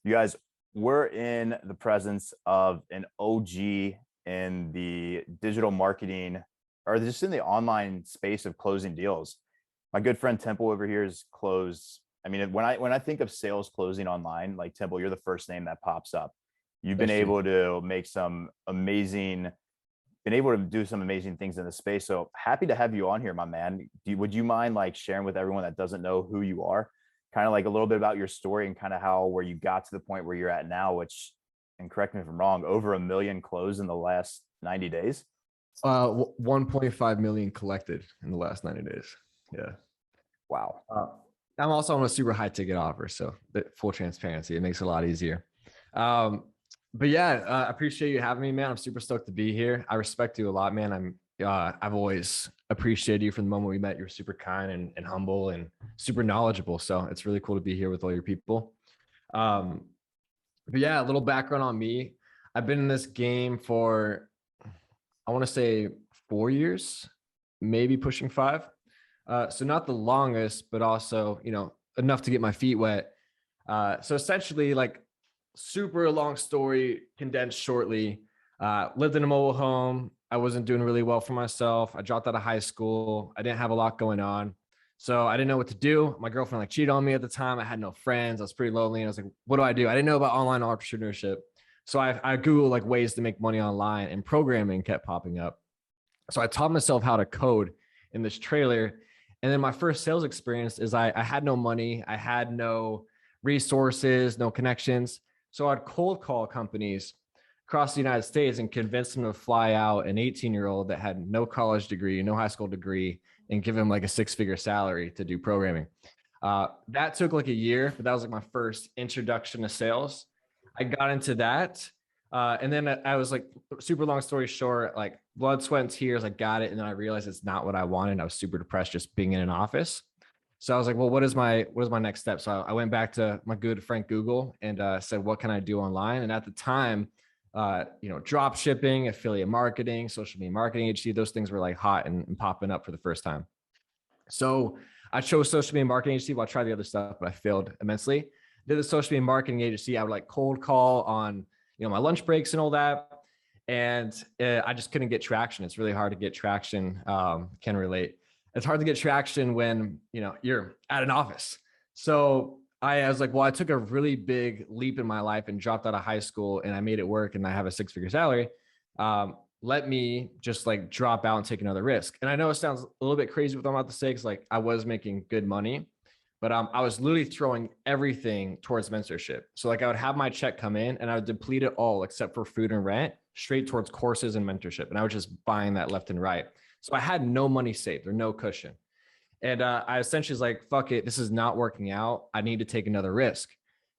You guys, we're in the presence of an OG in the digital marketing or just in the online space of closing deals. My good friend Temple over here has closed. I mean, when I think of sales closing online, like Temple, you're the first name that pops up. You've been That's true. able to been able to do some amazing things in the space. So happy to have you on here, my man. Would you mind like sharing with everyone that doesn't know who you are, kind of like a little bit about your story and kind of how where you got to the point where you're at now, which, and correct me if I'm wrong, over a million closed in the last 90 days? 1.5 million collected in the last 90 days. Yeah. Wow. I'm also on a super high ticket offer, so full transparency, it makes it a lot easier. But yeah, I appreciate you having me, man. I'm super stoked to be here. I respect you a lot, man. I've always appreciated you from the moment we met. You're super kind and humble and super knowledgeable. So it's really cool to be here with all your people. But yeah, a little background on me. I've been in this game for, I want to say 4 years, maybe pushing 5. So not the longest, but also, enough to get my feet wet. So essentially, like, super long story condensed shortly. Lived in a mobile home. I wasn't doing really well for myself. I dropped out of high school. I didn't have a lot going on. So I didn't know what to do. My girlfriend like cheated on me at the time. I had no friends. I was pretty lonely. And I was like, what do? I didn't know about online entrepreneurship. So I Googled like ways to make money online, and programming kept popping up. So I taught myself how to code in this trailer. And then my first sales experience is I had no money. I had no resources, no connections. So I'd cold call companies across the United States and convince them to fly out an 18-year-old that had no college degree, no high school degree, and give him like a 6-figure salary to do programming. That took like a year, but that was like my first introduction to sales. I got into that. And then I was like, super long story short, like blood, sweat, and tears. I got it. And then I realized it's not what I wanted. I was super depressed just being in an office. So I was like, well, what is my next step? So I went back to my good friend Google and said, what can I do online? And at the time, drop shipping, affiliate marketing, social media marketing agency, those things were like hot and popping up for the first time. So I chose social media marketing agency. Well, I tried the other stuff, but I failed immensely. Did the social media marketing agency. I would like cold call on, my lunch breaks and all that. And I just couldn't get traction. It's really hard to get traction. Can relate. It's hard to get traction when, you're at an office. So I was like, well, I took a really big leap in my life and dropped out of high school and I made it work and I have a 6-figure salary. Let me just like drop out and take another risk. And I know it sounds a little bit crazy what I'm about to say, because like I was making good money, but I was literally throwing everything towards mentorship. So like I would have my check come in and I would deplete it all except for food and rent straight towards courses and mentorship. And I was just buying that left and right. So I had no money saved or no cushion. And I essentially was like, fuck it, this is not working out. I need to take another risk.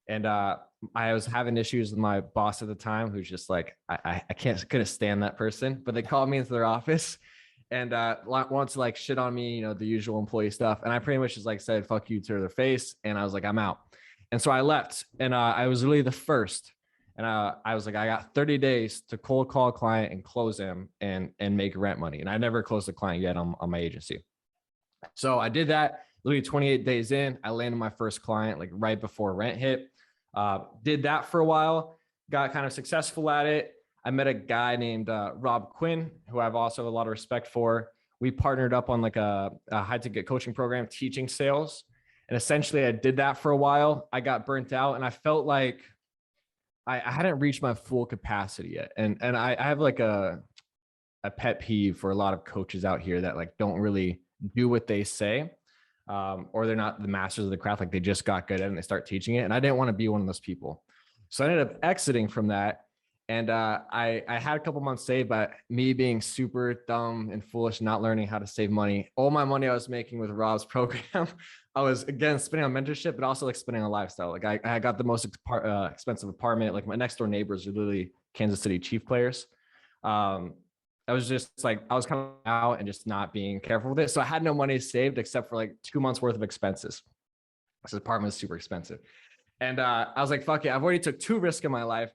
And I was having issues with my boss at the time, who's just like, I couldn't stand that person, but they called me into their office and wanted to like shit on me, the usual employee stuff. And I pretty much just like said, fuck you to their face. And I was like, I'm out. And so I left, and I was really the first. And I was like, I got 30 days to cold call a client and close them and make rent money. And I never closed a client yet on my agency. So I did that. Literally 28 days in, I landed my first client like right before rent hit. Did that for a while, got kind of successful at it. I met a guy named Rob Quinn, who I have also a lot of respect for. We partnered up on like a high ticket coaching program, teaching sales. And essentially I did that for a while. I got burnt out and I felt like I hadn't reached my full capacity yet. And I have like a pet peeve for a lot of coaches out here that like don't really do what they say, or they're not the masters of the craft. Like they just got good at it and they start teaching it. And I didn't want to be one of those people. So I ended up exiting from that. And I had a couple months saved, but me being super dumb and foolish, not learning how to save money, all my money I was making with Rob's program, I was again spending on mentorship, but also like spending on lifestyle. Like I got the most expensive apartment. Like my next door neighbors are literally Kansas City Chief players. I was just like, I was coming out and just not being careful with it. So I had no money saved except for like 2 months worth of expenses. This apartment is super expensive. And I was like, fuck it. I've already took 2 risks in my life.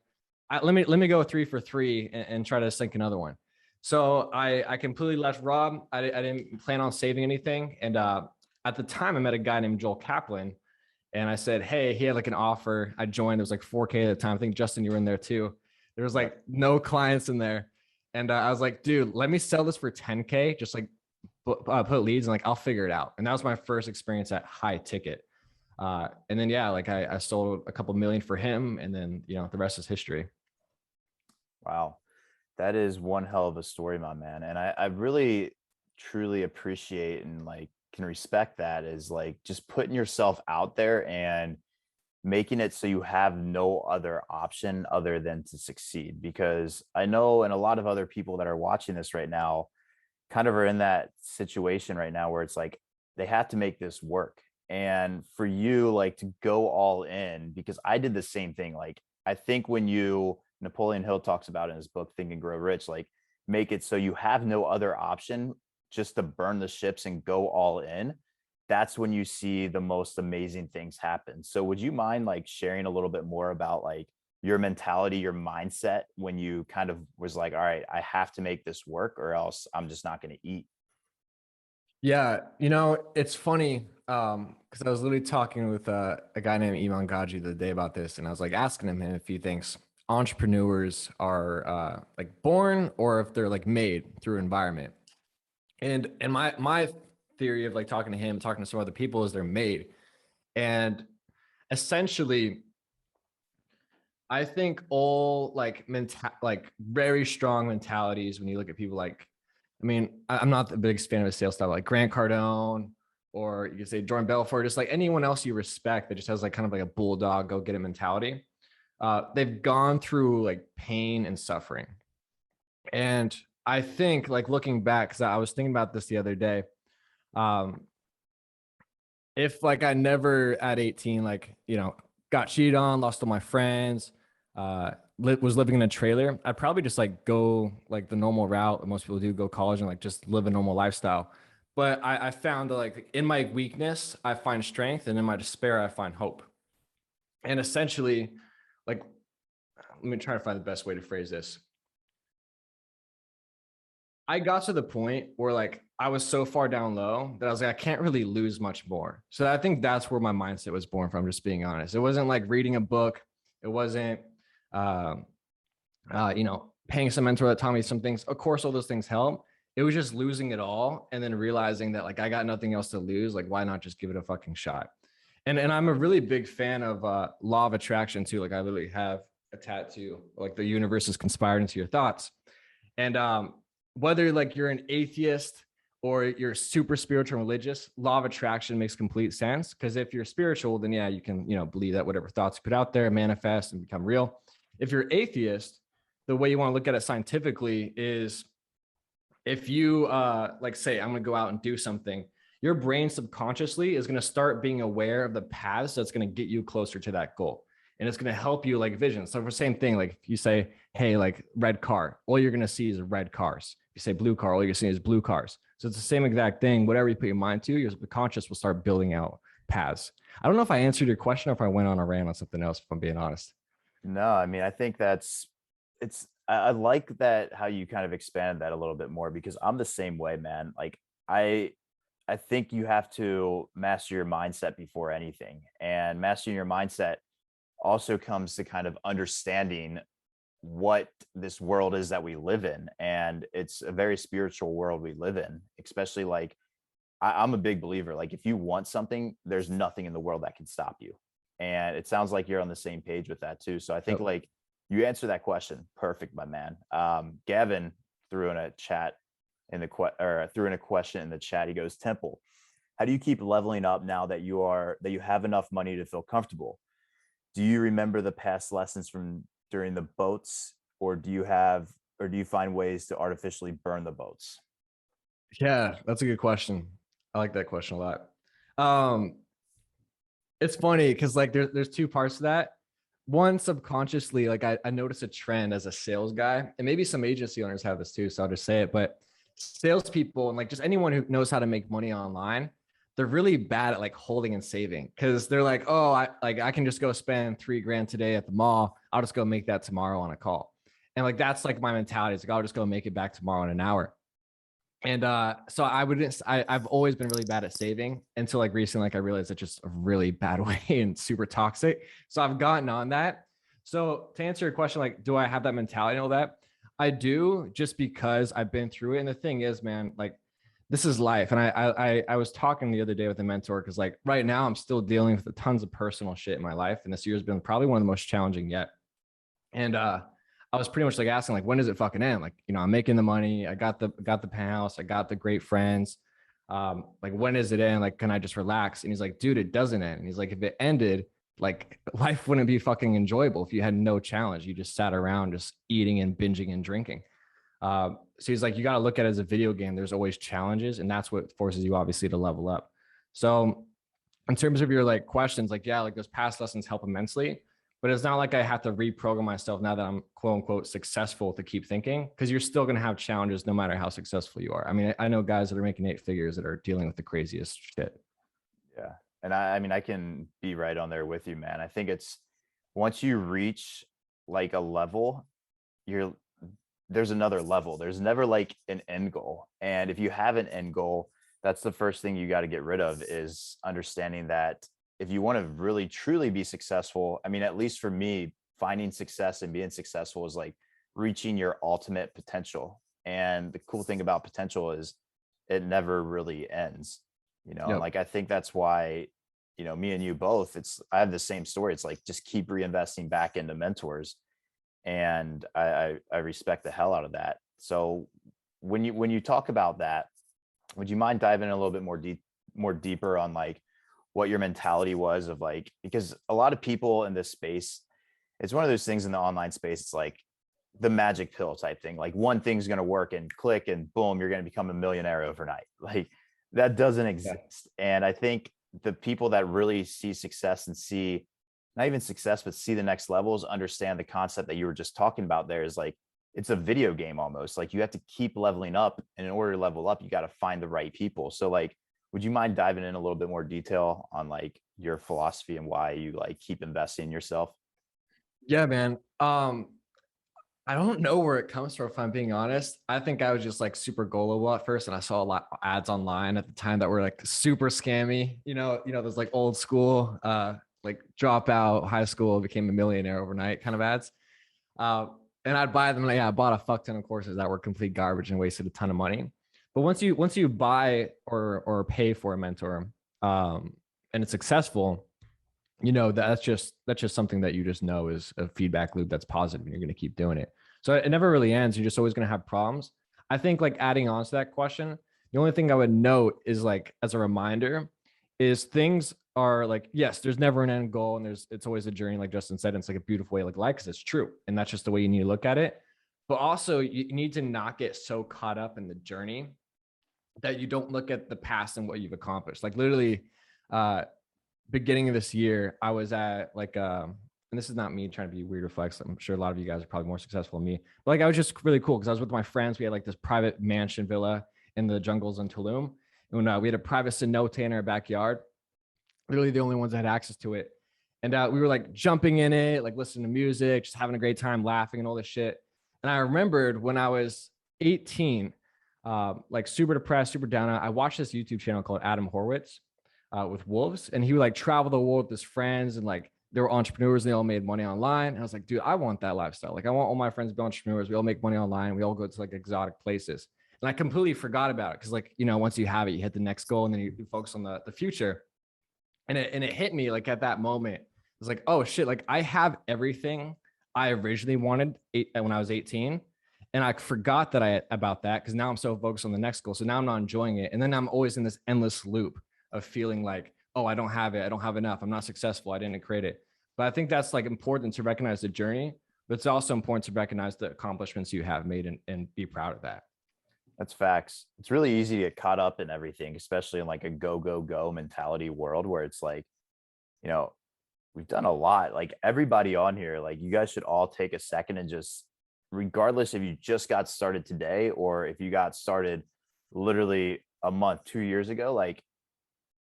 Let me go 3 for 3 and try to sink another one. So I completely left Rob. I didn't plan on saving anything. And at the time I met a guy named Joel Kaplan, And I said, hey, he had like an offer. I joined. It was like 4K at the time. I think Justin, you were in there too. There was Yep. like no clients in there. And I was like, dude, let me sell this for 10K. Just like put leads and like I'll figure it out. And that was my first experience at high ticket. And then yeah, like I sold a couple million for him, and then the rest is history. Wow. That is one hell of a story, my man. And I really truly appreciate and like can respect that, is like just putting yourself out there and making it so you have no other option other than to succeed. Because I know, and a lot of other people that are watching this right now kind of are in that situation right now where it's like they have to make this work. And for you, like to go all in, because I did the same thing. Like, I think when you, Napoleon Hill talks about in his book, Think and Grow Rich, like make it so you have no other option, just to burn the ships and go all in. That's when you see the most amazing things happen. So would you mind like sharing a little bit more about like your mentality, your mindset when you kind of was like, all right, I have to make this work or else I'm just not going to eat? Yeah, it's funny because I was literally talking with a guy named Iman Gaji the other day about this, and I was like asking him if he thinks entrepreneurs are like born or if they're like made through environment. And my theory of like talking to him, talking to some other people is they're made. And essentially, I think all like very strong mentalities when you look at people like, I mean, I'm not the biggest fan of a sales style like Grant Cardone, or you could say Jordan Belfort, just like anyone else you respect that just has like kind of like a bulldog, go get it mentality. They've gone through like pain and suffering. And I think like looking back, because I was thinking about this the other day, um, if like I never at 18, like, got cheated on, lost all my friends, was living in a trailer, I'd probably just like go like the normal route most people do, go college and like just live a normal lifestyle. But I found that like in my weakness, I find strength, and in my despair, I find hope. And essentially, like, let me try to find the best way to phrase this. I got to the point where like I was so far down low that I was like, I can't really lose much more. So I think that's where my mindset was born from, just being honest. It wasn't like reading a book. It wasn't, um, paying some mentor that taught me some things. Of course, all those things help. It was just losing it all and then realizing that like I got nothing else to lose. Like, why not just give it a fucking shot? And I'm a really big fan of law of attraction too. Like I literally have a tattoo, like the universe is conspired into your thoughts. And whether like you're an atheist or you're super spiritual and religious, law of attraction makes complete sense. Because if you're spiritual, then yeah, you can, believe that whatever thoughts you put out there manifest and become real. If you're atheist, the way you want to look at it scientifically is if you like say, I'm going to go out and do something, your brain subconsciously is going to start being aware of the paths that's going to get you closer to that goal. And it's going to help you like vision. So for the same thing, like if you say, hey, like red car, all you're going to see is red cars. If you say blue car, all you're seeing is blue cars. So it's the same exact thing. Whatever you put your mind to, your subconscious will start building out paths. I don't know if I answered your question or if I went on a rant on something else, if I'm being honest. No, I mean, I think that's I like that how you kind of expanded that a little bit more, because I'm the same way, man. Like I I think you have to master your mindset before anything. And mastering your mindset also comes to kind of understanding what this world is that we live in. And it's a very spiritual world we live in, especially like I'm a big believer. Like if you want something, there's nothing in the world that can stop you. And it sounds like you're on the same page with that too. So I think Yep. like you answer that question perfect, my man. Gavin threw in a chat in the threw in a question in the chat. He goes, Temple, how do you keep leveling up now that you have enough money to feel comfortable? Do you remember the past lessons from during the boats, or do you find ways to artificially burn the boats? Yeah, that's a good question. I like that question a lot. Um, it's funny because like there's two parts to that. One, subconsciously, like I notice a trend as a sales guy, and maybe some agency owners have this too, so I'll just say it. But salespeople and like just anyone who knows how to make money online, they're really bad at like holding and saving, because they're like, oh, I can just go spend 3 grand today at the mall. I'll just go make that tomorrow on a call. And like that's like my mentality. It's like I'll just go make it back tomorrow in an hour. And so I've always been really bad at saving until like recently, like I realized it's just a really bad way and super toxic. So I've gotten on that. So to answer your question, like, do I have that mentality and all that? I do, just because I've been through it. And the thing is, man, like this is life. And I was talking the other day with a mentor because like right now I'm still dealing with tons of personal shit in my life. And this year's been probably one of the most challenging yet. And I was pretty much like asking, like, when does it fucking end? Like, you know, I'm making the money, I got the penthouse, I got the great friends. Like, when does it end? Like, can I just relax? And he's like, dude, it doesn't end. And he's like, if it ended, like life wouldn't be fucking enjoyable if you had no challenge. You just sat around just eating and binging and drinking. So he's like, you got to look at it as a video game. There's always challenges, and that's what forces you obviously to level up. So in terms of your like questions, like, yeah, like those past lessons help immensely, but it's not like I have to reprogram myself now that I'm quote unquote successful to keep thinking, because you're still going to have challenges no matter how successful you are. I mean, I know guys that are making 8 figures that are dealing with the craziest shit. Yeah. And I mean, I can be right on there with you, man. I think it's once you reach like a level, you're there's another level. There's never like an end goal. And if you have an end goal, that's the first thing you got to get rid of is understanding that if you want to really truly be successful, I mean, at least for me, finding success and being successful is like reaching your ultimate potential. And the cool thing about potential is it never really ends, and Yep. like I think that's why, me and you both, I have the same story. It's like just keep reinvesting back into mentors, and I respect the hell out of that. So when you talk about that, would you mind diving in a little bit more deeper on like what your mentality was of like, because a lot of people in this space, it's one of those things in the online space, it's like the magic pill type thing. Like one thing's going to work and click and boom, you're going to become a millionaire overnight. Like that doesn't Yeah. exist. And I think the people that really see success and see not even success, but see the next levels, understand the concept that you were just talking about there is like, it's a video game almost. Like you have to keep leveling up. And in order to level up, you got to find the right people. So like, would you mind diving in a little bit more detail on like your philosophy and why you like keep investing in yourself? Yeah, man. I don't know where it comes from, if I'm being honest. I think I was just like super gullible at first, and I saw a lot of ads online at the time that were like super scammy. Those like old school, like drop out high school, became a millionaire overnight kind of ads. Uh, and I'd buy them. And yeah, I bought a fuck ton of courses that were complete garbage and wasted a ton of money. But once you buy or pay for a mentor, and it's successful, that's just something that you just know is a feedback loop that's positive, and you're going to keep doing it. So it never really ends. You're just always going to have problems. I think, like, adding on to that question, the only thing I would note is, like, as a reminder, is things are like, yes, there's never an end goal, and it's always a journey, like Justin said. And it's like a beautiful way to like life, because it's true, and that's just the way you need to look at it. But also, you need to not get so caught up in the journey that you don't look at the past and what you've accomplished. Like, literally, uh beginning of this year, I was at like and this is not me trying to be weird or flex. I'm sure a lot of you guys are probably more successful than me. But like, I was just really cool because I was with my friends. We had like this private mansion villa in the jungles in Tulum. And we had a private cenote in our backyard, literally the only ones that had access to it. And we were like jumping in it, like listening to music, just having a great time, laughing and all this shit. And I remembered when I was 18, like super depressed, super down. I watched this YouTube channel called Adam Horowitz, with wolves, and he would like travel the world with his friends, and like they were entrepreneurs and they all made money online. And I was like, dude, I want that lifestyle. Like, I want all my friends to be entrepreneurs. We all make money online. We all go to like exotic places. And I completely forgot about it because, like, once you have it, you hit the next goal, and then you focus on the future. And it hit me like at that moment. It was like, oh shit, like I have everything I originally wanted when I was 18. And I forgot about that because now I'm so focused on the next goal. So now I'm not enjoying it. And then I'm always in this endless loop of feeling like, oh, I don't have it. I don't have enough. I'm not successful. I didn't create it. But I think that's like important to recognize the journey, but it's also important to recognize the accomplishments you have made, and be proud of that. That's facts. It's really easy to get caught up in everything, especially in like a go, go, go mentality world where it's like, you know, we've done a lot. Like everybody on here, like you guys should all take a second and just, regardless if you just got started today or if you got started literally a month, 2 years ago, like,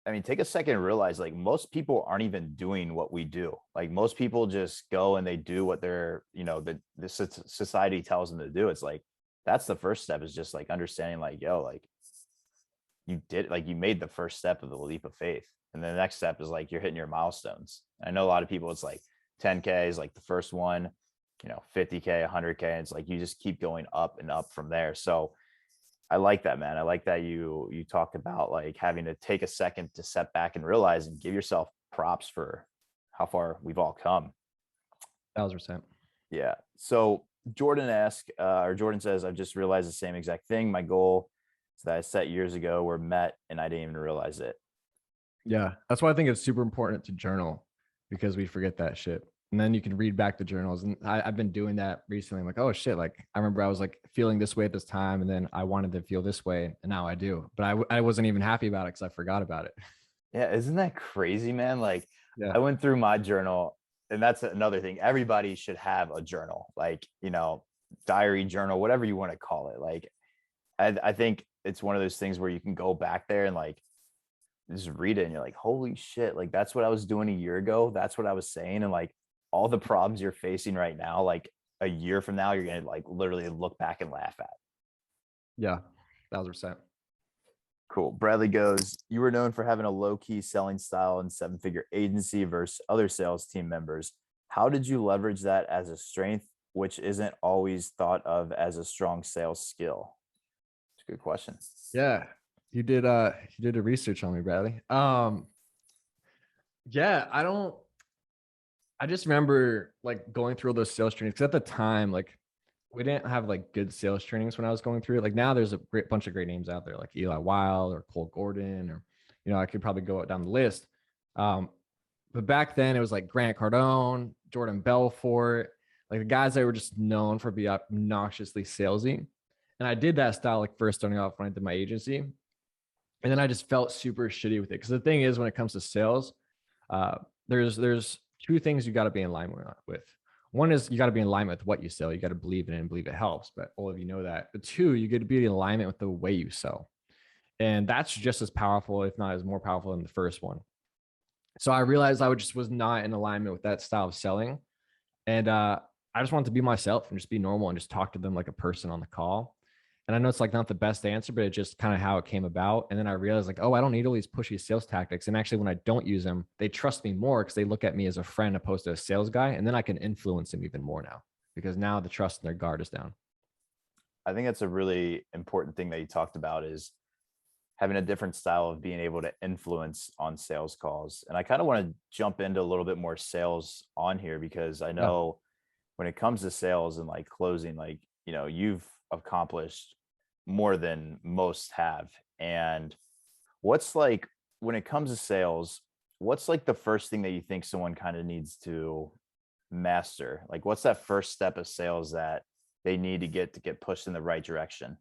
I mean, take a second and realize like most people aren't even doing what we do. Like most people just go and they do what they're, the society tells them to do. It's like, that's the first step, is just like understanding like, yo, like you did, like you made the first step of the leap of faith. And then the next step is like you're hitting your milestones. I know a lot of people, it's like 10K is like the first one, 50K, 100K. And it's like you just keep going up and up from there. So I like that, man. I like that you talked about like having to take a second to step back and realize and give yourself props for how far we've all come. 1,000%. Yeah. So Jordan says, I've just realized the same exact thing. My goal that I set years ago were met and I didn't even realize it. Yeah, that's why I think it's super important to journal, because we forget that shit. And then you can read back the journals. And I've been doing that recently. I'm like, oh shit. Like I remember I was like feeling this way at this time. And then I wanted to feel this way. And now I do. But I wasn't even happy about it because I forgot about it. Yeah. Isn't that crazy, man? Like Yeah. I went through my journal, and that's another thing. Everybody should have a journal, like, diary, journal, whatever you want to call it. Like I think it's one of those things where you can go back there and like just read it and you're like, holy shit, like that's what I was doing a year ago. That's what I was saying. And like all the problems you're facing right now, like a year from now, you're gonna like literally look back and laugh at. Yeah. 1,000%. Cool. Bradley goes, you were known for having a low-key selling style and seven-figure agency versus other sales team members. How did you leverage that as a strength, which isn't always thought of as a strong sales skill? It's a good question. Yeah. You did a research on me, Bradley. Yeah, I just remember like going through all those sales trainings, because at the time, like we didn't have like good sales trainings when I was going through it. Like now there's a great bunch of great names out there, like Eli Wild or Cole Gordon, or, I could probably go down the list. But back then it was like Grant Cardone, Jordan Belfort, like the guys that were just known for being obnoxiously salesy. And I did that style like first starting off when I did my agency. And then I just felt super shitty with it. Because the thing is, when it comes to sales, uh, there's two things you got to be in alignment with. One is you got to be in alignment with what you sell. You got to believe in it and believe it helps. But all of you know that. But two, you got to be in alignment with the way you sell. And that's just as powerful, if not as more powerful than the first one. So I realized I just was not in alignment with that style of selling. And I just wanted to be myself and just be normal and just talk to them like a person on the call. And I know it's like not the best answer, but it's just kind of how it came about. And then I realized like, oh, I don't need all these pushy sales tactics. And actually, when I don't use them, they trust me more because they look at me as a friend opposed to a sales guy. And then I can influence them even more now, because now the trust in their guard is down. I think that's a really important thing that you talked about, is having a different style of being able to influence on sales calls. And I kind of want to jump into a little bit more sales on here, because I Yeah. know when it comes to sales and like closing, like, you've accomplished more than most have. And what's like, when it comes to sales, what's like the first thing that you think someone kind of needs to master? Like, what's that first step of sales that they need to get pushed in the right direction?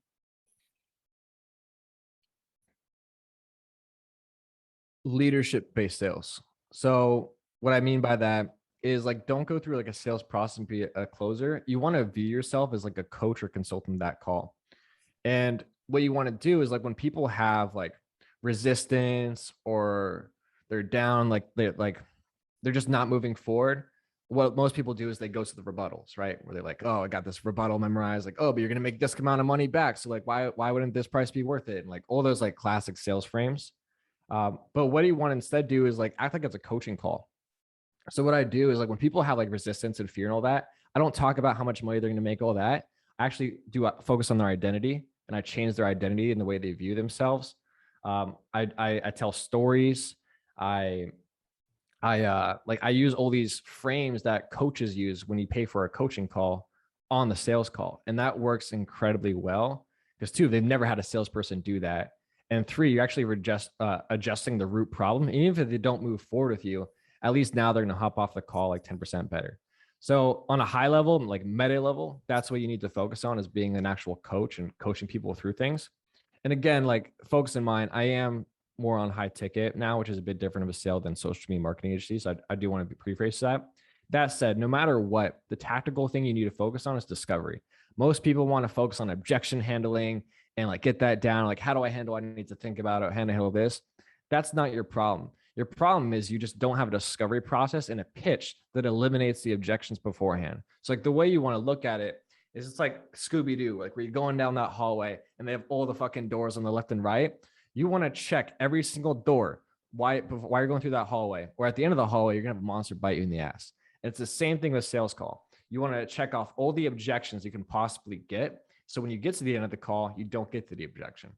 Leadership based sales. So what I mean by that is like, don't go through like a sales process and be a closer. You want to view yourself as like a coach or consultant that call. And what you want to do is like, when people have like resistance or they're down, like they're just not moving forward. What most people do is they go to the rebuttals, right? Where they're like, oh, I got this rebuttal memorized. Like, oh, but you're gonna make this amount of money back. So like, why wouldn't this price be worth it? And like all those like classic sales frames. But what do you want to instead do is like act like it's a coaching call. So what I do is like, when people have like resistance and fear and all that, I don't talk about how much money they're going to make, all that. I actually do focus on their identity, and I change their identity and the way they view themselves. I tell stories. I I use all these frames that coaches use when you pay for a coaching call on the sales call, and that works incredibly well, because two, they've never had a salesperson do that, and three, you're actually adjusting the root problem. And even if they don't move forward with you, at least now they're going to hop off the call like 10% better. So on a high level, like meta level, that's what you need to focus on, is being an actual coach and coaching people through things. And again, like focus in mind, I am more on high ticket now, which is a bit different of a sale than social media marketing agencies. I do want to preface that. That said, no matter what, the tactical thing you need to focus on is discovery. Most people want to focus on objection handling and like get that down. Like, how do I handle? I need to think about it. How to handle this? That's not your problem. Your problem is you just don't have a discovery process and a pitch that eliminates the objections beforehand. So like the way you want to look at it is it's like Scooby-Doo, like where you're going down that hallway and they have all the fucking doors on the left and right. You want to check every single door why you're going through that hallway, or at the end of the hallway, you're gonna have a monster bite you in the ass. And it's the same thing with sales call. You want to check off all the objections you can possibly get. So when you get to the end of the call, you don't get to the objection.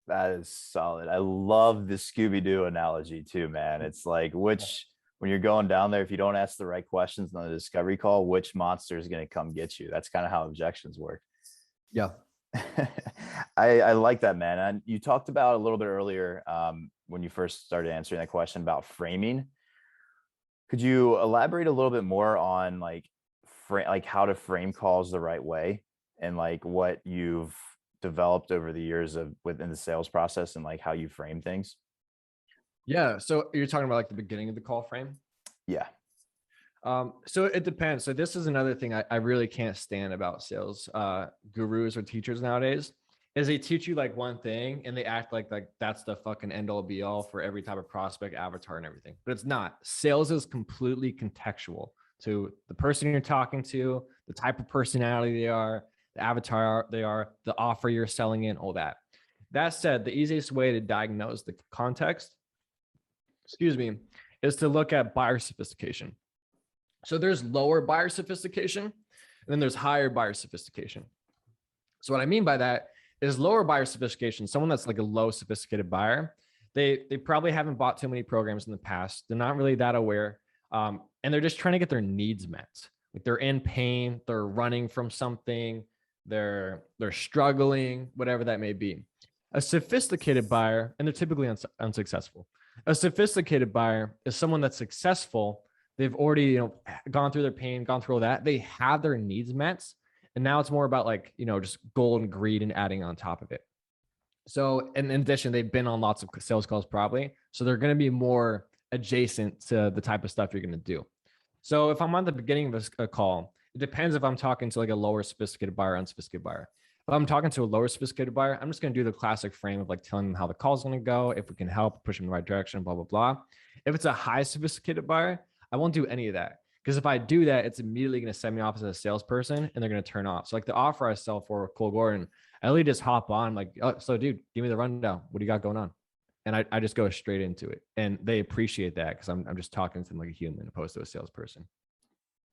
That is solid. I love the Scooby-Doo analogy too, man. It's like when you're going down there, if you don't ask the right questions on the discovery call, which monster is going to come get you? That's kind of how objections work. Yeah. I like that, man. And you talked about a little bit earlier when you first started answering that question about framing. Could you elaborate a little bit more on like how to frame calls the right way, and like what you've developed over the years of within the sales process, and like how you frame things? Yeah. So you're talking about like the beginning of the call frame? Yeah. So it depends. So this is another thing I really can't stand about sales gurus or teachers nowadays, is they teach you like one thing and they act like that's the fucking end all be all for every type of prospect, avatar, and everything. But it's not. Sales is completely contextual to the person you're talking to, the type of personality they are, the avatar they are, the offer you're selling in, all that. That said, the easiest way to diagnose the context, excuse me, is to look at buyer sophistication. So there's lower buyer sophistication, and then there's higher buyer sophistication. So what I mean by that is lower buyer sophistication, someone that's like a low sophisticated buyer, they probably haven't bought too many programs in the past. They're not really that aware. And they're just trying to get their needs met. Like they're in pain, they're running from something, they're struggling, whatever that may be. A sophisticated buyer, and they're typically unsuccessful. A sophisticated buyer is someone that's successful. They've already, gone through their pain, gone through all that. They have their needs met. And now it's more about like, just gold and greed and adding on top of it. So in addition, they've been on lots of sales calls probably. So they're going to be more adjacent to the type of stuff you're going to do. So if I'm on the beginning of a call, it depends if I'm talking to like a lower sophisticated buyer, unsophisticated buyer. If I'm talking to a lower sophisticated buyer, I'm just going to do the classic frame of like telling them how the call is going to go, if we can help, push them in the right direction, blah, blah, blah. If it's a high sophisticated buyer, I won't do any of that. Because if I do that, it's immediately going to set me off as a salesperson and they're going to turn off. So like the offer I sell for Cole Gordon, I really just hop on like, oh, so dude, give me the rundown. What do you got going on? And I just go straight into it. And they appreciate that because I'm just talking to them like a human opposed to a salesperson.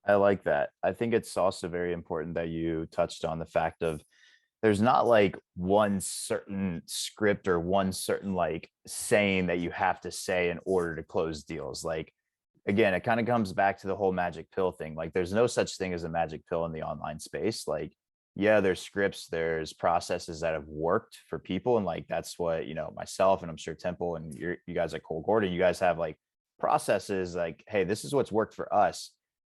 I like that. I think it's also very important that you touched on the fact of there's not like one certain script or one certain like saying that you have to say in order to close deals. Like, again, it kind of comes back to the whole magic pill thing. Like there's no such thing as a magic pill in the online space. Like, yeah, there's scripts, there's processes that have worked for people. And like, that's what, myself and I'm sure Temple and you guys at Cole Gordon, you guys have like processes like, hey, this is what's worked for us.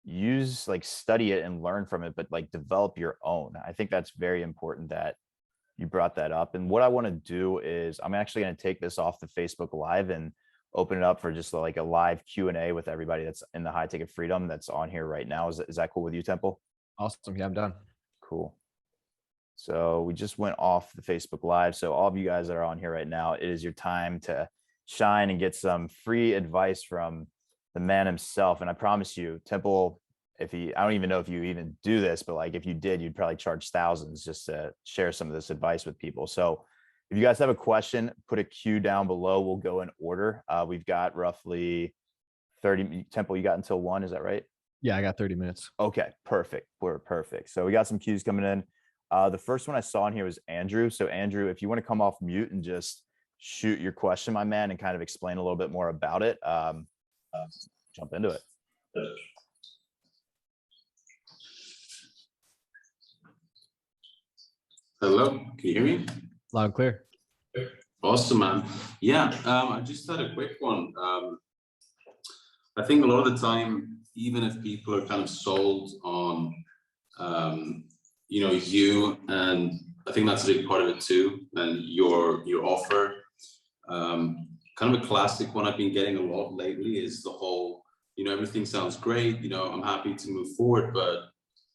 Use like study it and learn from it, but like develop your own. I think that's very important that you brought that up. And what I want to do is I'm actually going to take this off the Facebook Live and open it up for just like a live Q&A with everybody that's in the High Ticket Freedom that's on here right now. Is that cool with you, Temple? Awesome. Yeah, I'm done. Cool. So we just went off the Facebook Live. So all of you guys that are on here right now, it is your time to shine and get some free advice from the man himself. And I promise you, Temple, I don't even know if you even do this, but like if you did, you'd probably charge thousands just to share some of this advice with people. So if you guys have a question, put a Q down below. We'll go in order. We've got roughly 30. Temple, you got until 1, is that right? Yeah, I got 30 minutes. Okay, perfect. We're perfect. So we got some Qs coming in. The first one I saw in here was Andrew. So Andrew, if you want to come off mute and just shoot your question, my man, and kind of explain a little bit more about it, jump into it. Hello, can you hear me? Loud and clear. Awesome, man. Yeah, I just had a quick one. I think a lot of the time, even if people are kind of sold on, you, and I think that's a big part of it too, and your offer. Kind of a classic one I've been getting a lot lately is the whole, everything sounds great, I'm happy to move forward, but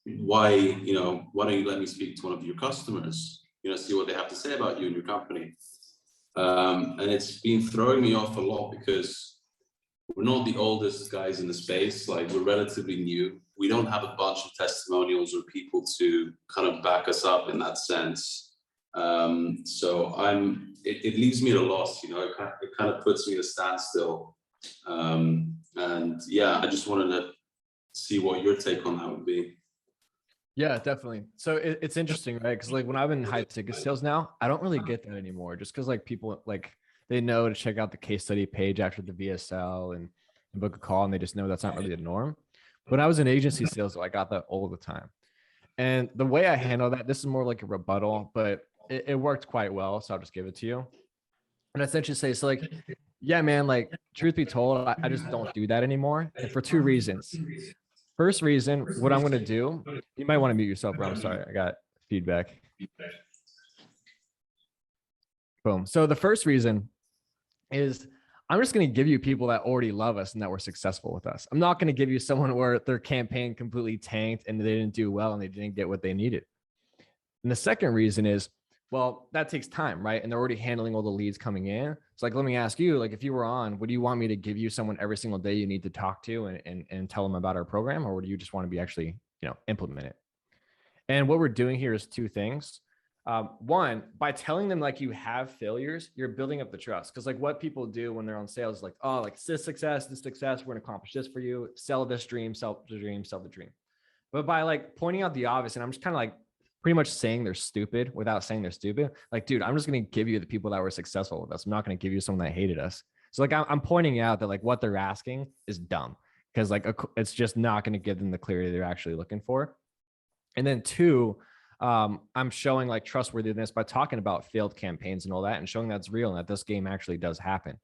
why don't you let me speak to one of your customers, see what they have to say about you and your company. And it's been throwing me off a lot because we're not the oldest guys in the space, like we're relatively new. we don't have a bunch of testimonials or people to kind of back us up in that sense. So it leaves me at a loss, you know, it kind of puts me at a standstill. And yeah, I just wanted to see what your take on that would be. Yeah, definitely. So it's interesting, right? Because like when I'm in high ticket sales now, I don't really get that anymore, just because like people like they know to check out the case study page after the VSL and book a call, and they just know that's not really the norm. When I was in agency sales, I got that all the time. And the way I handle that, this is more like a rebuttal, but it worked quite well. So I'll just give it to you. And essentially say, so like, yeah, man, like truth be told, I just don't do that anymore. And for two reasons. First reason, what I'm going to do, you might want to mute yourself, bro. I'm sorry. I got feedback. Boom. So the first reason is I'm just going to give you people that already love us and that were successful with us. I'm not going to give you someone where their campaign completely tanked and they didn't do well and they didn't get what they needed. And the second reason is, well, that takes time, right? And they're already handling all the leads coming in. It's like, let me ask you, like, if you were on, would you want me to give you someone every single day you need to talk to and tell them about our program? Or would you just want to be actually, implement it? And what we're doing here is two things. One, by telling them like you have failures, you're building up the trust. Because like what people do when they're on sales is like, oh, like this success, we're going to accomplish this for you. Sell this dream, sell the dream, sell the dream. But by like pointing out the obvious, and I'm just kind of like pretty much saying they're stupid without saying they're stupid. Like, dude, I'm just going to give you the people that were successful with us. I'm not going to give you someone that hated us. So like, I'm pointing out that like what they're asking is dumb because like it's just not going to give them the clarity they're actually looking for. And then two, I'm showing like trustworthiness by talking about failed campaigns and all that and showing that's real and that this game actually does happen.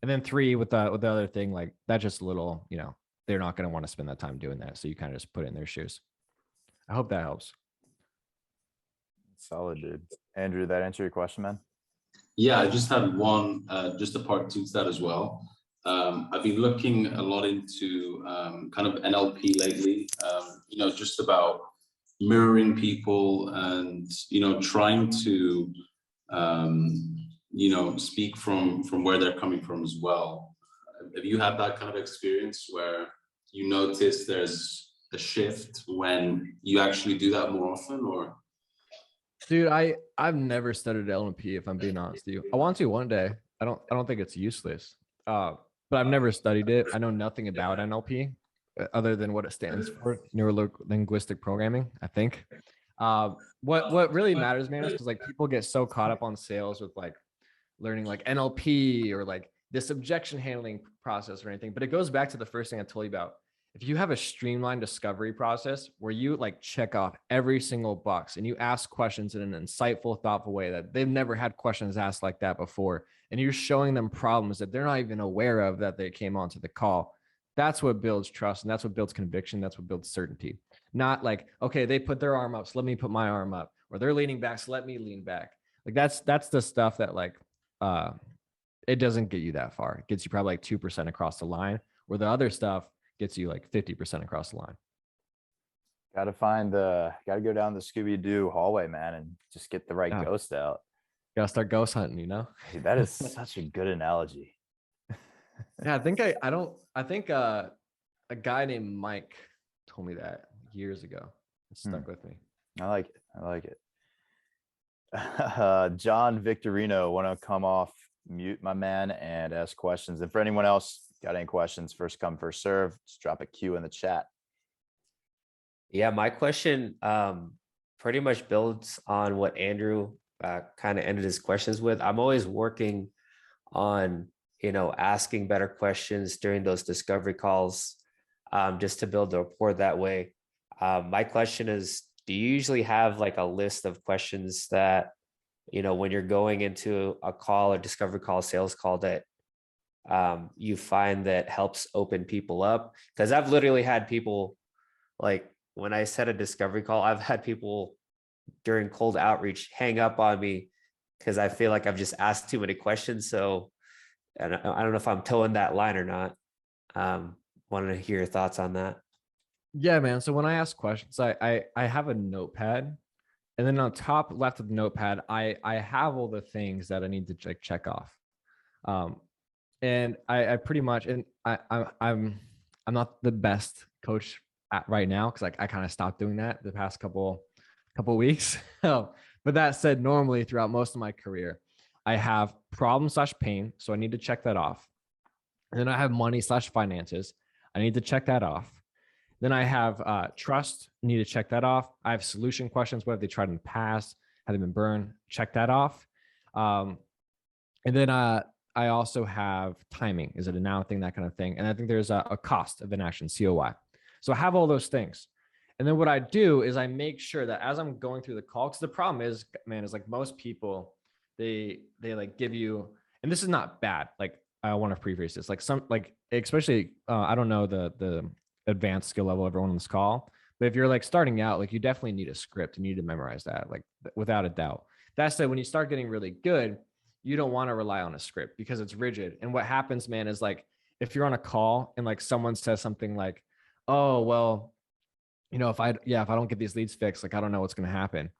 And then three, with the other thing, like that's just a little, they're not going to want to spend that time doing that. So you kind of just put it in their shoes. I hope that helps. Solid, dude. Andrew, did that answer your question, man? Yeah, I just had one, just a part two to that as well. I've been looking a lot into kind of NLP lately, just about mirroring people and, trying to, speak from where they're coming from as well. Have you had that kind of experience where you notice there's a shift when you actually do that more often, or? Dude, I've never studied NLP, if I'm being honest with you. I want to one day. I don't think it's useless. But I've never studied it. I know nothing about NLP other than what it stands for, neuro linguistic programming, I think. What really matters, man, is because like people get so caught up on sales with like learning like NLP or like this objection handling process or anything. But it goes back to the first thing I told you about. If you have a streamlined discovery process where you like check off every single box and you ask questions in an insightful, thoughtful way that they've never had questions asked like that before, and you're showing them problems that they're not even aware of that they came onto the call, that's what builds trust and that's what builds conviction. That's what builds certainty. Not like, okay, they put their arm up, so let me put my arm up, or they're leaning back, so let me lean back. Like that's the stuff that like it doesn't get you that far. It gets you probably like 2% across the line, where the other stuff gets you like 50% across the line. Gotta go down the Scooby-Doo hallway, man, and just get the right ghost out. Gotta start ghost hunting, Dude, that is such a good analogy. Yeah, I think a guy named Mike told me that years ago. It stuck with me. I like it. John Victorino, want to come off mute, my man, and ask questions. And for anyone else got any questions, first come, first serve, just drop a Q in the chat. Yeah, my question pretty much builds on what Andrew kind of ended his questions with. I'm always working on, asking better questions during those discovery calls, just to build the rapport that way. My question is, do you usually have like a list of questions that, when you're going into a call or discovery call, sales call, that you find that helps open people up? Because I've literally had people, like when I set a discovery call, I've had people during cold outreach hang up on me because I feel like I've just asked too many questions. So and I don't know if I'm towing that line or not. Wanted to hear your thoughts on that. Yeah, man. So when I ask questions, I have a notepad, and then on top left of the notepad, I have all the things that I need to check off. And I pretty much, and I'm not the best coach at right now, because like I kind of stopped doing that the past couple weeks. But that said, normally throughout most of my career, I have problem slash pain, so I need to check that off. And then I have money slash finances. I need to check that off. Then I have trust, need to check that off. I have solution questions. What have they tried in the past? Have they been burned? Check that off. And then I also have timing. Is it a now thing? That kind of thing. And I think there's a cost of inaction, COI. So I have all those things. And then what I do is I make sure that as I'm going through the call, because the problem is, man, is like most people, they like give you, and this is not bad. Like I want to preface this, like some, like, especially, I don't know the advanced skill level of everyone on this call, but if you're like starting out, like you definitely need a script and you need to memorize that, like without a doubt. That said, when you start getting really good, you don't want to rely on a script because it's rigid. And what happens, man, is like, if you're on a call and like someone says something like, oh, well, you know, if I don't get these leads fixed, like, I don't know what's going to happen.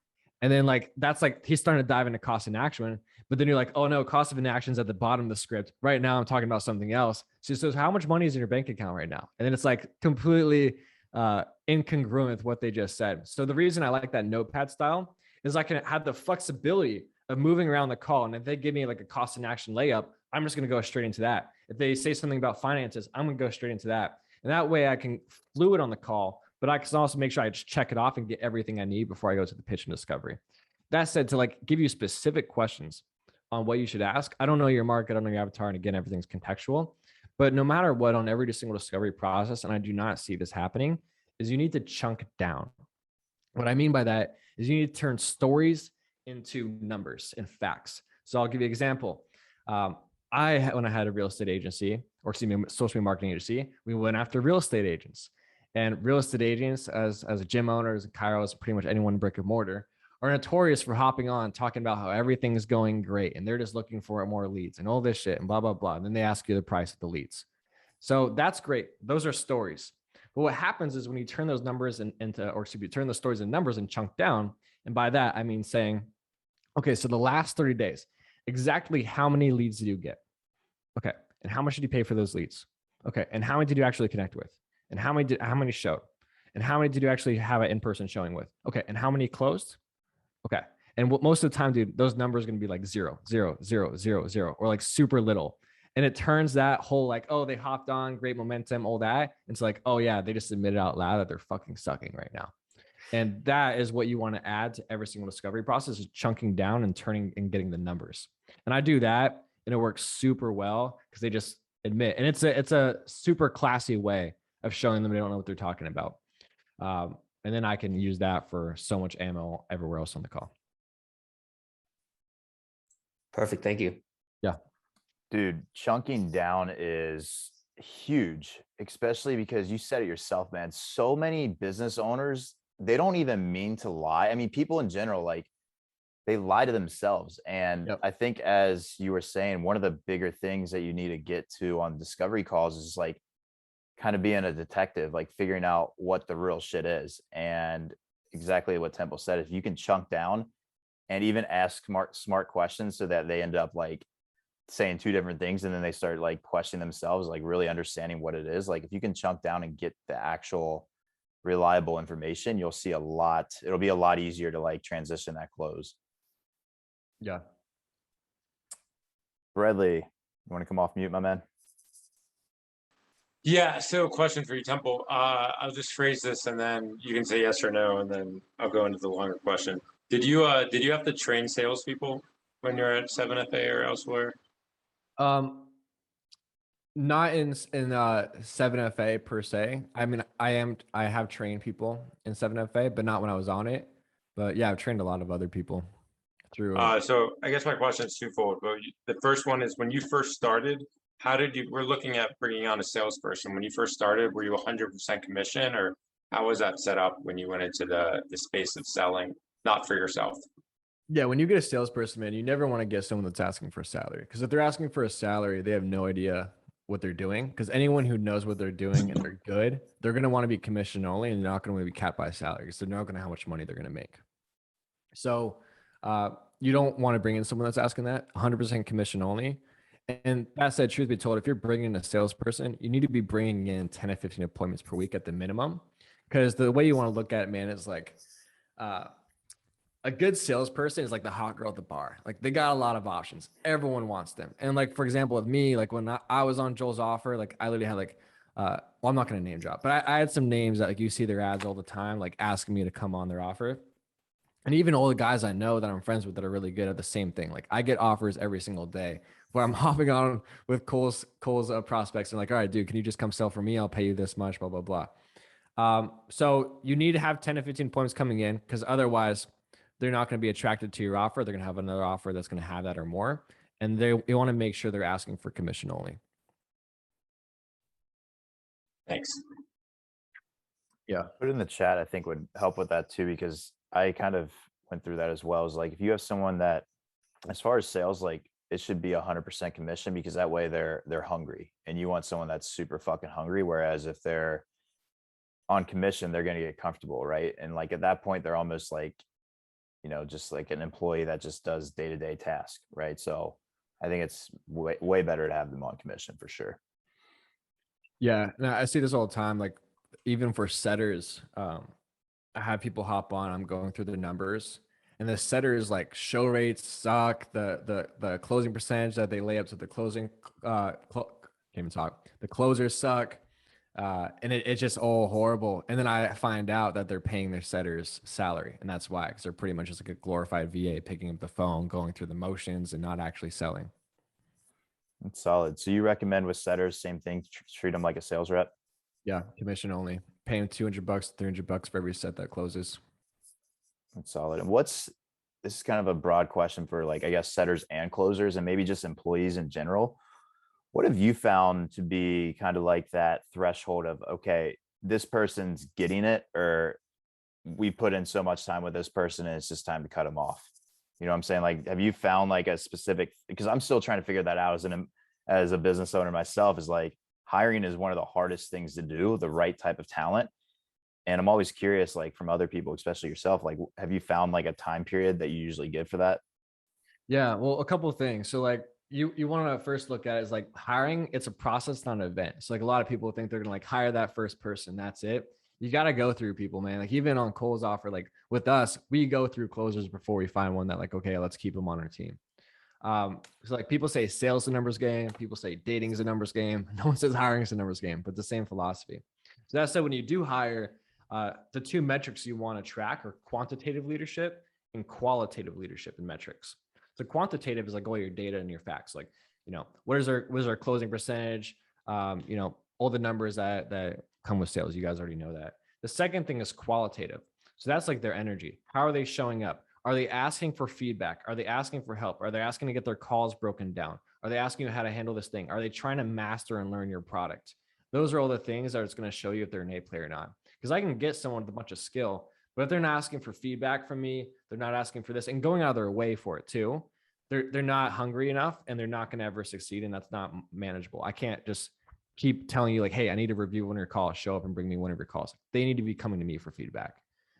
And then like, that's like, he's starting to dive into cost inaction, but then you're like, oh no, cost of inaction is at the bottom of the script. Right now I'm talking about something else. So he says, how much money is in your bank account right now? And then it's like completely incongruent with what they just said. So the reason I like that notepad style is I can have the flexibility of moving around the call. And if they give me like a cost inaction layup, I'm just going to go straight into that. If they say something about finances, I'm going to go straight into that. And that way I can fluid on the call, but I can also make sure I just check it off and get everything I need before I go to the pitch and discovery. That said, to like give you specific questions on what you should ask. I don't know your market, I don't know your avatar. And again, everything's contextual, but no matter what, on every single discovery process, and I do not see this happening, is you need to chunk down. What I mean by that is you need to turn stories into numbers and facts. So I'll give you an example. When I had a real estate agency, or excuse me, social media marketing agency, we went after real estate agents. And real estate agents, as a gym owner, as a chiros, pretty much anyone in brick and mortar, are notorious for hopping on, talking about how everything is going great. And they're just looking for more leads and all this shit and blah, blah, blah. And then they ask you the price of the leads. So that's great. Those are stories. But what happens is when you turn those numbers turn those stories into numbers and chunk down. And by that, I mean saying, okay, so the last 30 days, exactly how many leads did you get? Okay. And how much did you pay for those leads? Okay. And how many did you actually connect with? And how many showed? And how many did you actually have an in-person showing with? Okay. And how many closed? Okay. And most of the time, dude, those numbers are going to be like 0, 0, 0, 0, 0, or like super little. And it turns that whole like, oh, they hopped on, great momentum, all that. It's like, oh yeah, they just admitted out loud that they're fucking sucking right now. And that is what you want to add to every single discovery process, is chunking down and turning and getting the numbers. And I do that and it works super well because they just admit, and it's a super classy way of showing them they don't know what they're talking about. And then I can use that for so much ammo everywhere else on the call. Perfect. Thank you. Yeah. Dude, chunking down is huge, especially because you said it yourself, man. So many business owners, they don't even mean to lie. I mean, people in general, like, they lie to themselves. And I think, as you were saying, one of the bigger things that you need to get to on discovery calls is like kind of being a detective, like figuring out what the real shit is. And exactly what Temple said, if you can chunk down and even ask smart questions so that they end up like saying two different things, and then they start like questioning themselves, like really understanding what it is. Like if you can chunk down and get the actual reliable information, you'll see it'll be a lot easier to like transition that close. Yeah. Bradley, you want to come off mute, my man? Yeah, so question for you, Temple. I'll just phrase this and then you can say yes or no, and then I'll go into the longer question. Did you have to train salespeople when you're at 7FA or elsewhere? Not in 7FA per se. I mean, I have trained people in 7FA, but not when I was on it. But yeah, I've trained a lot of other people through. So I guess my question is twofold. But the first one is, when you first started, we're looking at bringing on a salesperson. When you first started, were you 100% commission, or how was that set up when you went into the space of selling, not for yourself? Yeah, when you get a salesperson, man, you never want to get someone that's asking for a salary, because if they're asking for a salary, they have no idea what they're doing. Because anyone who knows what they're doing and they're good, they're going to want to be commission only, and they're not going to be capped by a salary, because they're not going to know how much money they're going to make. So you don't want to bring in someone that's asking that 100% commission only. And that said, truth be told, if you're bringing in a salesperson, you need to be bringing in 10 to 15 appointments per week at the minimum, Because the way you want to look at it, man, is like a good salesperson is like the hot girl at the bar. Like they got a lot of options. Everyone wants them. And like, for example, with me, like when I was on Joel's offer, like I literally had like, well, I'm not going to name drop, but I had some names that like you see their ads all the time, like asking me to come on their offer. And even all the guys I know that I'm friends with that are really good at the same thing. Like I get offers every single day where I'm hopping on with Cole's prospects and like, all right, dude, can you just come sell for me? I'll pay you this much, blah, blah, blah. So you need to have 10 to 15 points coming in because otherwise they're not going to be attracted to your offer. They're going to have another offer that's going to have that or more. And they want to make sure they're asking for commission only. Thanks. Yeah. Put it in the chat, I think would help with that too, because I kind of went through that as well. Is like, if you have someone that, as far as sales, like it should be 100% commission, because that way they're hungry, and you want someone that's super fucking hungry. Whereas if they're on commission, they're going to get comfortable. Right. And like at that point, they're almost like, just like an employee that just does day-to-day tasks. Right. So I think it's way better to have them on commission for sure. Yeah. No, I see this all the time. Like even for setters, I have people hop on, I'm going through the numbers, and the setters like show rates suck. The closing percentage that they lay up to the closing, can't even talk. The closers suck. And it's just all horrible. And then I find out that they're paying their setters salary. And that's why, because they're pretty much just like a glorified VA picking up the phone, going through the motions and not actually selling. That's solid. So you recommend with setters, same thing, treat them like a sales rep? Yeah. Commission only. Pay them $200, $300 for every set that closes. That's solid. And this is kind of a broad question for like, I guess, setters and closers and maybe just employees in general. What have you found to be kind of like that threshold of, okay, this person's getting it, or we put in so much time with this person and it's just time to cut them off? You know what I'm saying? Like, have you found like a specific, because I'm still trying to figure that out as a business owner myself, is like hiring is one of the hardest things to do, the right type of talent. And I'm always curious, like from other people, especially yourself, like, have you found like a time period that you usually give for that? Yeah. Well, a couple of things. So like, you want to first look at it as like hiring, it's a process, not an event. So like a lot of people think they're gonna like hire that first person, that's it. You got to go through people, man. Like even on Cole's offer, like with us, we go through closers before we find one that like, okay, let's keep them on our team. So like people say sales is a numbers game, people say dating is a numbers game. No one says hiring is a numbers game, but the same philosophy. So that said, when you do hire, the two metrics you want to track are quantitative leadership and qualitative leadership and metrics. So quantitative is like all your data and your facts, like, what is our closing percentage? All the numbers that come with sales. You guys already know that. The second thing is qualitative. So that's like their energy. How are they showing up? Are they asking for feedback? Are they asking for help? Are they asking to get their calls broken down? Are they asking you how to handle this thing? Are they trying to master and learn your product? Those are all the things that it's going to show you if they're an A player or not. Because I can get someone with a bunch of skill, but if they're not asking for feedback from me, they're not asking for this and going out of their way for it too, they're not hungry enough and they're not going to ever succeed. And that's not manageable. I can't just keep telling you like, hey, I need to review one of your calls, show up and bring me one of your calls. They need to be coming to me for feedback.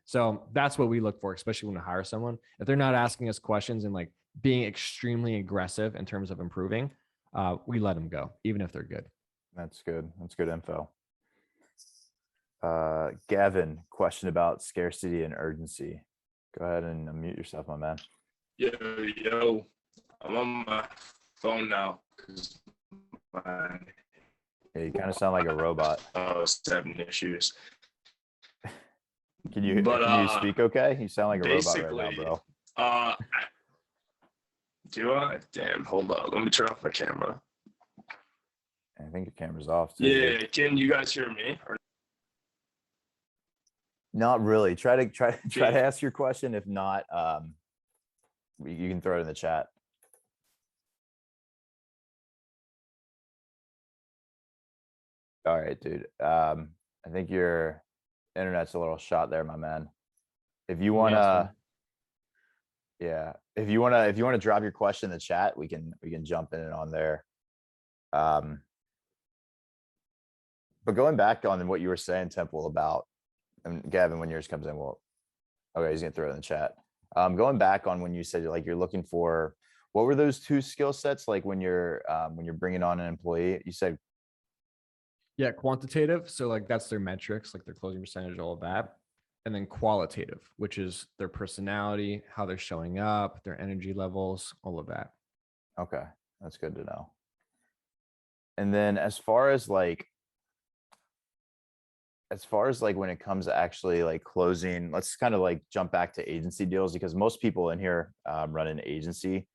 So that's what we look for, especially when we hire someone. If they're not asking us questions and like being extremely aggressive in terms of improving, we let them go, even if they're good. That's good. That's good info. Gavin, question about scarcity and urgency. Go ahead and unmute yourself, my man. Yo, I'm on my phone now because my Yeah, you kind of sound like a robot. was having issues. Can you speak okay? You sound like a robot right now, bro. Do I? Damn, hold on. Let me turn off my camera. I think your camera's off too. Yeah, can you guys hear me? Not really. Try to ask your question. If not, you can throw it in the chat. All right, dude. I think your internet's a little shot there, my man. If you wanna, if you wanna drop your question in the chat, we can jump in and on there. But going back on what you were saying, Temple, about, and Gavin, when yours comes in, well, okay, he's gonna throw it in the chat. Going back on when you said like you're looking for, what were those two skill sets like when you're bringing on an employee? You said Yeah, quantitative. So like that's their metrics, like their closing percentage, all of that. And then qualitative, which is their personality, how they're showing up, their energy levels, all of that. Okay, that's good to know. And then as far as like when it comes to actually like closing, let's kind of like jump back to agency deals, because most people in here run an agency.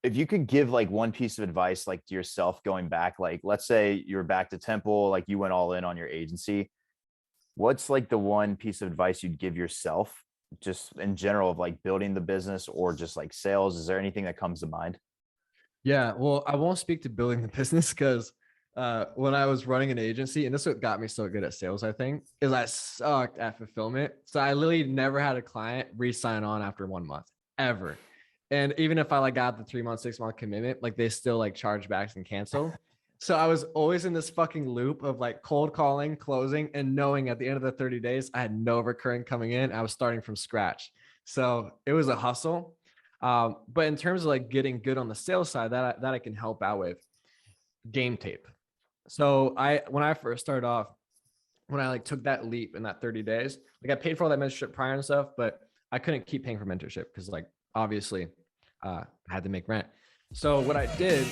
If you could give like one piece of advice, like to yourself going back, like let's say you're back to Temple, like you went all in on your agency, what's like the one piece of advice you'd give yourself just in general of like building the business or just like sales? Is there anything that comes to mind? Yeah, well, I won't speak to building the business because when I was running an agency, and this is what got me so good at sales, I think, is I sucked at fulfillment. So I literally never had a client re-sign on after 1 month, ever. And even if I like got the 3 month, 6 month commitment, like they still like chargebacks and cancel. So I was always in this fucking loop of like cold calling, closing, and knowing at the end of the 30 days, I had no recurring coming in. I was starting from scratch. So it was a hustle. But in terms of like getting good on the sales side, that I can help out with game tape. So when I first started off, when I like took that leap in that 30 days, like I paid for all that mentorship prior and stuff, but I couldn't keep paying for mentorship because like obviously I had to make rent. So what I did